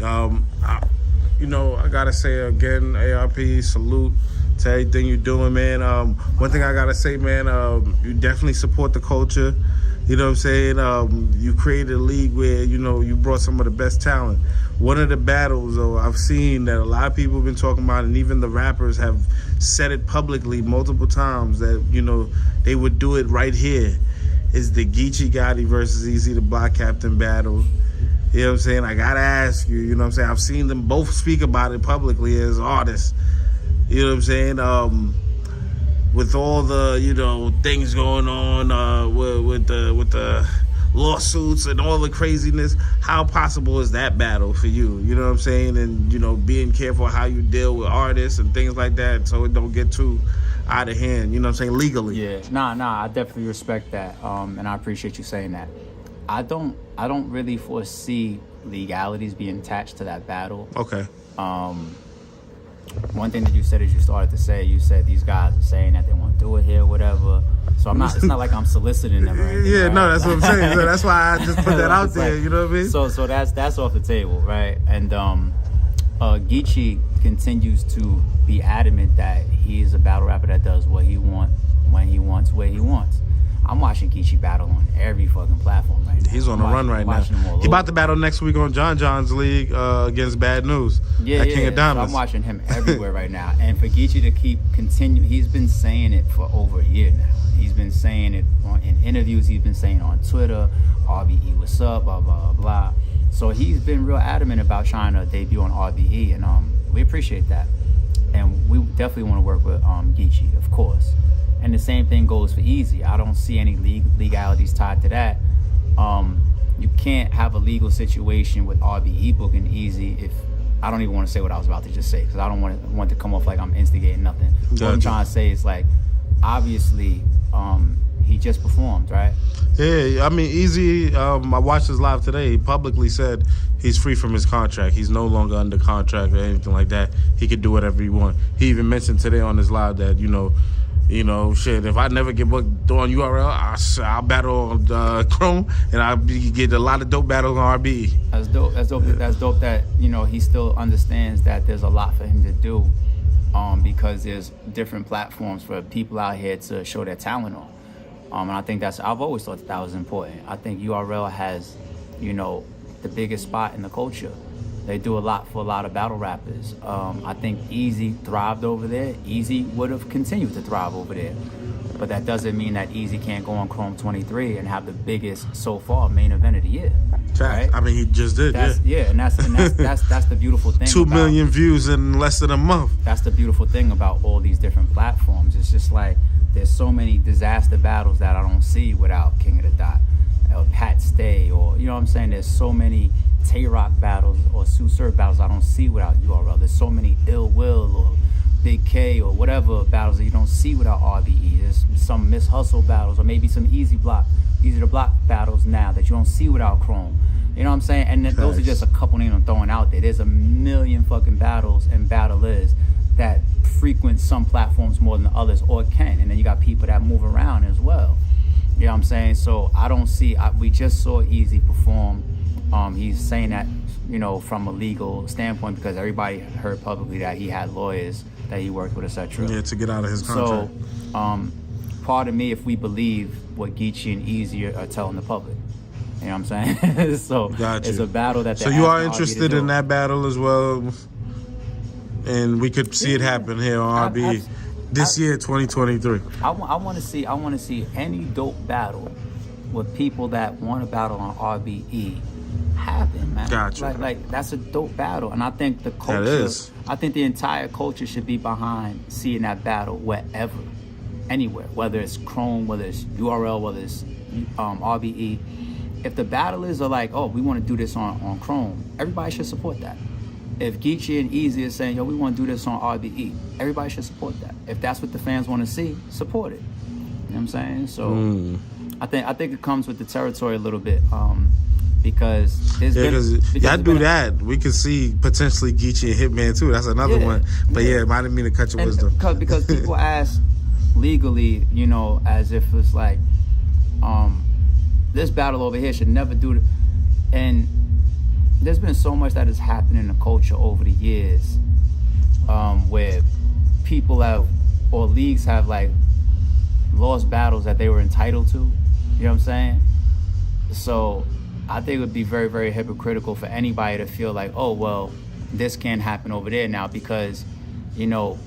I gotta say again, ARP, salute to everything you're doing, man. One thing I gotta say, man, you definitely support the culture. You know what I'm saying? You created a league where, you brought some of the best talent. One of the battles, though, I've seen that a lot of people have been talking about, and even the rappers have said it publicly multiple times, that, they would do it right here, is the Geechi Gotti versus Eazy Tbc Captain battle. You know what I'm saying? I gotta ask you, you know what I'm saying? I've seen them both speak about it publicly as artists. You know what I'm saying? With all the, things going on with the lawsuits and all the craziness, how possible is that battle for you? You know what I'm saying? And, being careful how you deal with artists and things like that so it don't get too out of hand, you know what I'm saying, legally. Yeah, I definitely respect that, and I appreciate you saying that. I don't really foresee legalities being attached to that battle. Okay. One thing that you said is you said these guys are saying that they want to do it here, whatever. So it's not like I'm soliciting them or anything. Yeah, right? no, that's what I'm saying. So that's why I just put that out there, you know what I mean? So that's off the table, right? And Geechi continues to be adamant that he is a battle rapper that does what he wants, when he wants, where he wants. I'm watching Geechi battle on every fucking platform right now. He's on a run right now. He about to battle next week on John's league against Bad News. King of Diamonds. So I'm watching him everywhere right now. And for Geechi to continue, he's been saying it for over a year now. He's been saying it in interviews. He's been saying it on Twitter, RBE, what's up, blah, blah, blah. So he's been real adamant about trying to debut on RBE, and we appreciate that. And we definitely want to work with Geechi, of course. And the same thing goes for Eazy. I don't see any legalities tied to that. You can't have a legal situation with RBE booking Eazy if I don't even want to say what I was about to just say, because I don't want to come off like I'm instigating nothing. Gotcha. What I'm trying to say is, like, obviously he just performed, right? Yeah, I mean, Eazy, I watched his live today. He publicly said he's free from his contract. He's no longer under contract or anything like that. He could do whatever he wants. He even mentioned today on his live that, shit, if I never get booked on URL, I'll battle on Chrome, and I'll get a lot of dope battles on RBE. That's dope. That's dope that, he still understands that there's a lot for him to do, because there's different platforms for people out here to show their talent on. And I think I've always thought that was important. I think URL has, the biggest spot in the culture. They do a lot for a lot of battle rappers. I think Eazy thrived over there. Eazy would have continued to thrive over there. But that doesn't mean that Eazy can't go on Chrome 23 and have the biggest, so far, main event of the year. Right? I mean, he just did, Yeah, and that's the beautiful thing. 2 million views in less than a month. That's the beautiful thing about all these different platforms. It's just like, there's so many disaster battles that I don't see without King of the Dot, or Pat Stay, or, you know what I'm saying? There's so many Tay-Rock battles or Sue Surf battles I don't see without URL. There's so many Ill Will or Big K or whatever battles that you don't see without RBE. There's some Miss Hustle battles, or maybe some Easy to Block battles now that you don't see without Chrome. You know what I'm saying? And those are just a couple names I'm throwing out there. There's a million fucking battles and battlers that frequent some platforms more than others, or can. And then you got people that move around as well. You know what I'm saying? So I don't see, we just saw Eazy perform. He's saying that, from a legal standpoint, because everybody heard publicly that he had lawyers that he worked with, etc. Yeah, to get out of his contract. So, pardon me if we believe what Geechi and Eazy are telling the public. You know what I'm saying? So it's a battle that. So you are interested in that battle as well, and we could see it happen here on RBE this year, 2023. I want to see any dope battle with people that want to battle on RBE happen, man. Gotcha. Like that's a dope battle, and I think the culture. That is. I think the entire culture should be behind seeing that battle wherever, anywhere, whether it's Chrome, whether it's URL, whether it's RBE. If the battlers are like, oh, we want to do this on Chrome, everybody should support that. If Geechi and Eazy are saying, yo, we want to do this on RBE, everybody should support that. If that's what the fans want to see, support it. You know what I'm saying? So I think it comes with the territory a little bit. Because y'all do that, we could see potentially Geechi and Hitman too. That's another one. But yeah, I didn't mean to cut your wisdom. Because people ask legally, as if it's like, this battle over here should never do it. And there's been so much that has happened in the culture over the years, where people have, or leagues have, like, lost battles that they were entitled to. You know what I'm saying? So I think it would be very, very hypocritical for anybody to feel like, oh, well, this can't happen over there now, because, you know,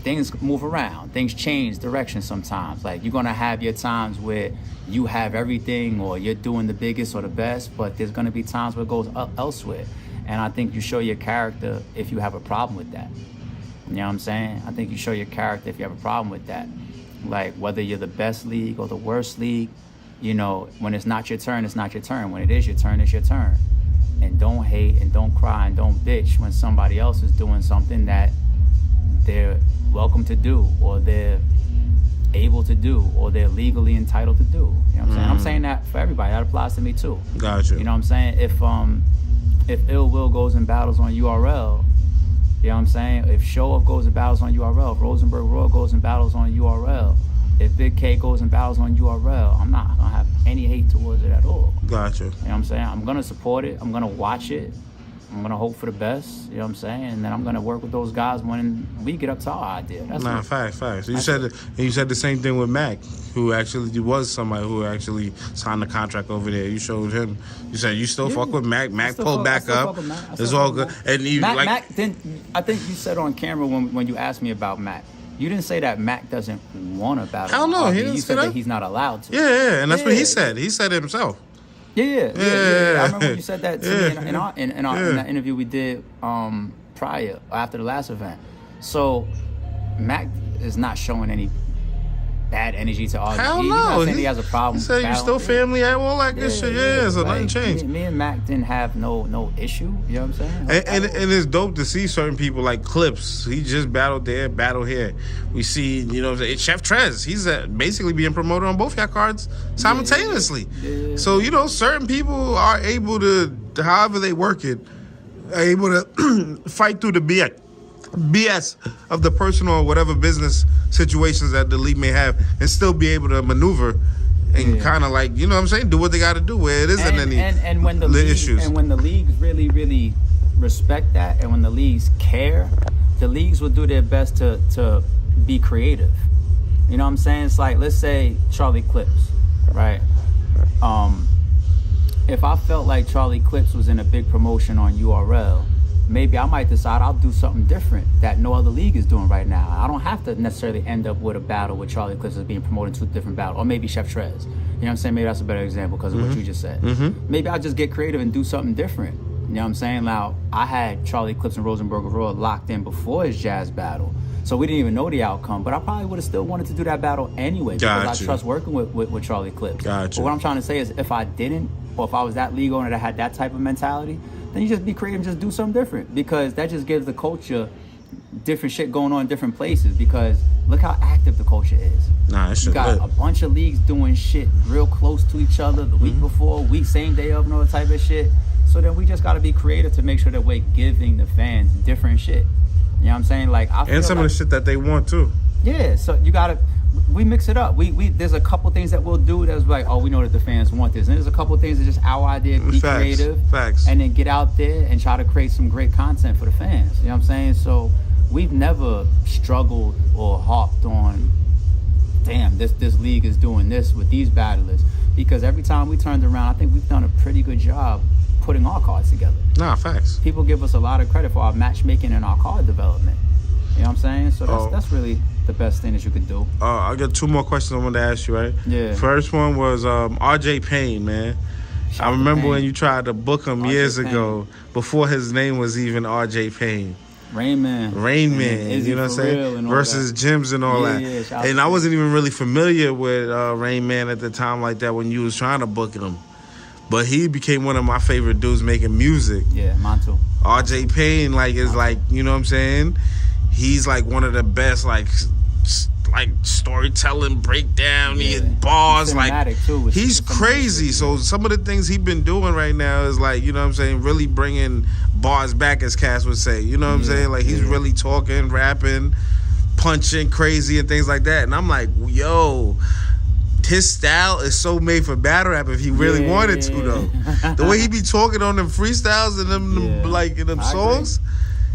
things move around, things change direction sometimes. Like, you're gonna have your times where you have everything, or you're doing the biggest or the best, but there's gonna be times where it goes elsewhere. And I think you show your character if you have a problem with that. You know what I'm saying? I think you show your character if you have a problem with that. Like, whether you're the best league or the worst league, you know, when it's not your turn, it's not your turn. When it is your turn, it's your turn. And don't hate and don't cry and don't bitch when somebody else is doing something that they're welcome to do, or they're able to do, or they're legally entitled to do. You know what I'm saying? I'm saying that for everybody. That applies to me too. Gotcha. You know what I'm saying? If Ill Will goes and battles on URL, you know what I'm saying? If Show Off goes and battles on URL, if Rosenberg Royal goes and battles on URL, if Big K goes and battles on URL, I'm not gonna have any hate towards it at all. Gotcha. You know what I'm saying? I'm gonna support it. I'm gonna watch it. I'm gonna hope for the best. You know what I'm saying? And then I'm gonna work with those guys when we get up to our idea. That's Facts. You said the same thing with Mac, who actually was somebody who actually signed the contract over there. You showed him. You said you still fuck with Mac. Mac pulled back up. It's all good. And you Mac didn't. I think you said on camera when you asked me about Mac. You didn't say that Mac doesn't want to battle. Hell no, he didn't You say said that. that he's not allowed to. Yeah, and that's what he said. He said it himself. Yeah. I remember you said that to me in that interview we did prior, after the last event. So Mac is not showing any bad energy to argue. Hell He's no. not saying he has a problem. He said you still family, all that good shit. Yeah, so like, nothing changed. Me and Mac didn't have no issue. You know what I'm saying? Like, And it's dope to see certain people like Clips. He just battled there, battle here. We see, you know, Chef Trez. He's basically being promoted on both your cards simultaneously. Yeah. So, you know, certain people are able to, however they work it, are able to fight through the BS of the personal or whatever business situations that the league may have, and still be able to maneuver and kind of, like, you know what I'm saying, do what they got to do where it isn't any and when the issues. And when the leagues really respect that, and when the leagues care, the leagues will do their best to be creative. You know what I'm saying? It's like, let's say Charlie Clips, right? If I felt like Charlie Clips was in a big promotion on URL, maybe I might decide I'll do something different that no other league is doing right now. I don't have to necessarily end up with a battle with Charlie Clips as being promoted to a different battle, or maybe Chef Trez. You know what I'm saying? Maybe that's a better example because of what you just said. Maybe I'll just get creative and do something different. You know what I'm saying? Now, I had Charlie Clips and Rosenberg Royal locked in before his Jazz battle, so we didn't even know the outcome, but I probably would have still wanted to do that battle anyway because I trust working with Charlie Clips. But what I'm trying to say is, if I didn't, or if I was that league owner that had that type of mentality, then you just be creative and just do something different, because that just gives the culture different shit going on in different places. Because look how active the culture is. You got a bunch of leagues doing shit real close to each other the week before, same day of, and all that type of shit. So then we just got to be creative to make sure that we're giving the fans different shit. You know what I'm saying? Like, I feel and some of the shit that they want too. Yeah, so you gotta. We mix it up. We there's a couple things that we'll do that's like, oh, we know that the fans want this, and there's a couple things that's just our idea. Be creative, and then get out there and try to create some great content for the fans. You know what I'm saying? So we've never struggled or harped on, damn, this league is doing this with these battlers, because every time we turned around, I think we've done a pretty good job putting our cards together. Facts. People give us a lot of credit for our matchmaking and our card development. You know what I'm saying? So that's really the best thing that you could do. I got two more questions I wanted to ask you, right? Yeah. First one was RJ Payne, man. I remember when you tried to book him years ago, before his name was even RJ Payne. Rain Man, you know what I'm saying? Versus Gyms and all that. Yeah, and I wasn't even really familiar with Rain Man at the time like that when you was trying to book him. But he became one of my favorite dudes making music. Yeah, mine too. RJ Payne, is like, you know what I'm saying? He's like one of the best, like storytelling, breakdown, he had bars, he's crazy. So some of the things he's been doing right now is like, you know what I'm saying, really bringing bars back, as Cass would say. You know what I'm saying? Like, he's really talking, rapping, punching crazy and things like that. And I'm like, yo, his style is so made for battle rap if he really wanted to though. The way he be talking on them freestyles and them like in them songs,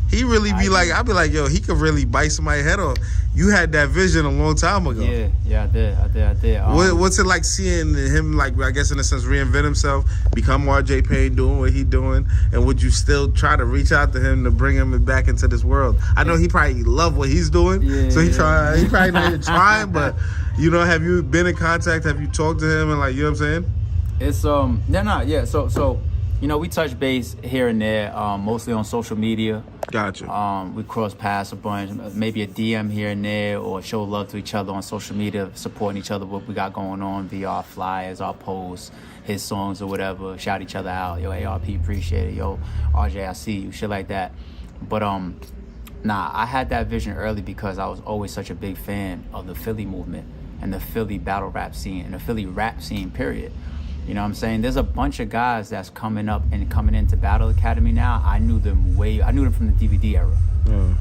he really be like, I'd be like, yo, he could really bite somebody's head off. You had that vision a long time ago. Yeah, I did. What's it like seeing him, like, I guess in a sense, reinvent himself, become RJ Payne, doing what he doing, and would you still try to reach out to him to bring him back into this world? I know he probably love what he's doing, so he probably not even trying, but you know, have you been in contact? Have you talked to him and like, you know what I'm saying? It's So you know, we touch base here and there, mostly on social media. Gotcha. We cross paths a bunch, maybe a DM here and there, or show love to each other on social media, supporting each other, what we got going on via our flyers, our posts, his songs or whatever, shout each other out. Yo, ARP, appreciate it. Yo, RJ, I see you, shit like that. But I had that vision early because I was always such a big fan of the Philly movement and the Philly battle rap scene and the Philly rap scene, period. You know what I'm saying? There's a bunch of guys that's coming up and coming into Battle Academy now. I knew them from the DVD era.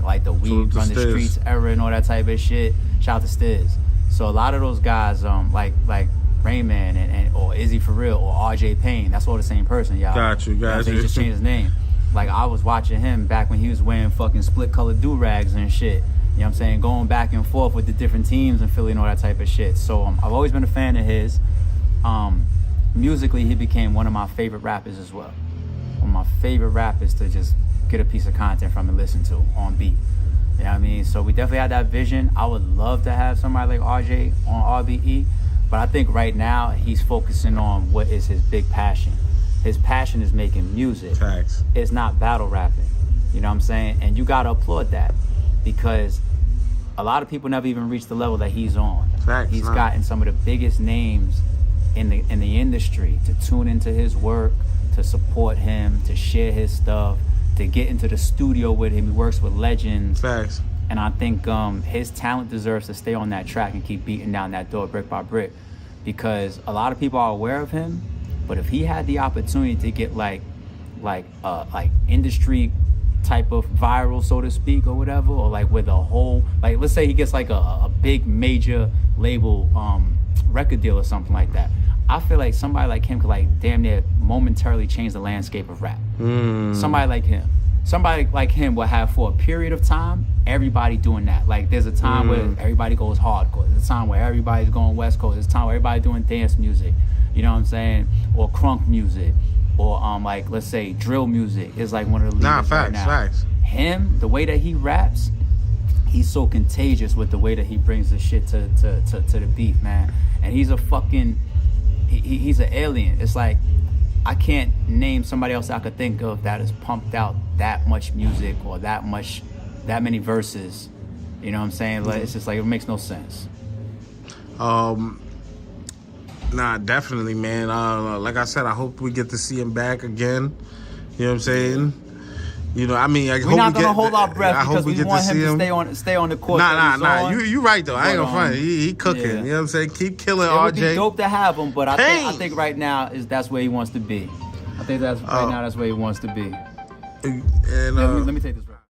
Like the Weed Run the Streets era and all that type of shit. Shout out to Stiz. So a lot of those guys, like Rayman and or Eazy For Real or RJ Payne, that's all the same person, y'all. Got you. They just changed his name. Like I was watching him back when he was wearing fucking split color do-rags and shit. You know what I'm saying? Going back and forth with the different teams in Philly and all that type of shit. So I've always been a fan of his. Musically, he became one of my favorite rappers as well. One of my favorite rappers to just get a piece of content from and listen to on beat. You know what I mean? So we definitely had that vision. I would love to have somebody like RJ on RBE, but I think right now he's focusing on what is his big passion. His passion is making music. Facts. It's not battle rapping. You know what I'm saying? And you gotta applaud that because a lot of people never even reached the level that he's on. Facts. He's gotten some of the biggest names in the industry to tune into his work, to support him, to share his stuff, to get into the studio with him. He works with legends. Facts. And I think his talent deserves to stay on that track and keep beating down that door brick by brick, because a lot of people are aware of him, but if he had the opportunity to get like industry type of viral, so to speak, or whatever, or like with a whole, like let's say he gets like a big major label record deal or something like that, I feel like somebody like him could like damn near momentarily change the landscape of rap. Somebody like him will have, for a period of time, everybody doing that. Like there's a time where everybody goes hardcore. There's a time where everybody's going West Coast. There's a time where everybody's doing dance music. You know what I'm saying? Or crunk music. Or like let's say drill music is like one of the leaders right now. Facts. Him, the way that he raps, he's so contagious with the way that he brings the shit to the beat, man. And he's a fucking, he's an alien. It's like, I can't name somebody else I could think of that has pumped out that much music or that many verses. You know what I'm saying? Like, it's just like, it makes no sense. Nah, definitely, man. Like I said, I hope we get to see him back again. You know what I'm saying? You know, I mean, we're not gonna hold our breath because we want him to stay on the court. Nah. You right though. I ain't gonna front. He cooking. Yeah. You know what I'm saying? Keep killing RJ. RJ. It would be dope to have him, but I think right now that's where he wants to be. I think that's where he wants to be. And let me take this.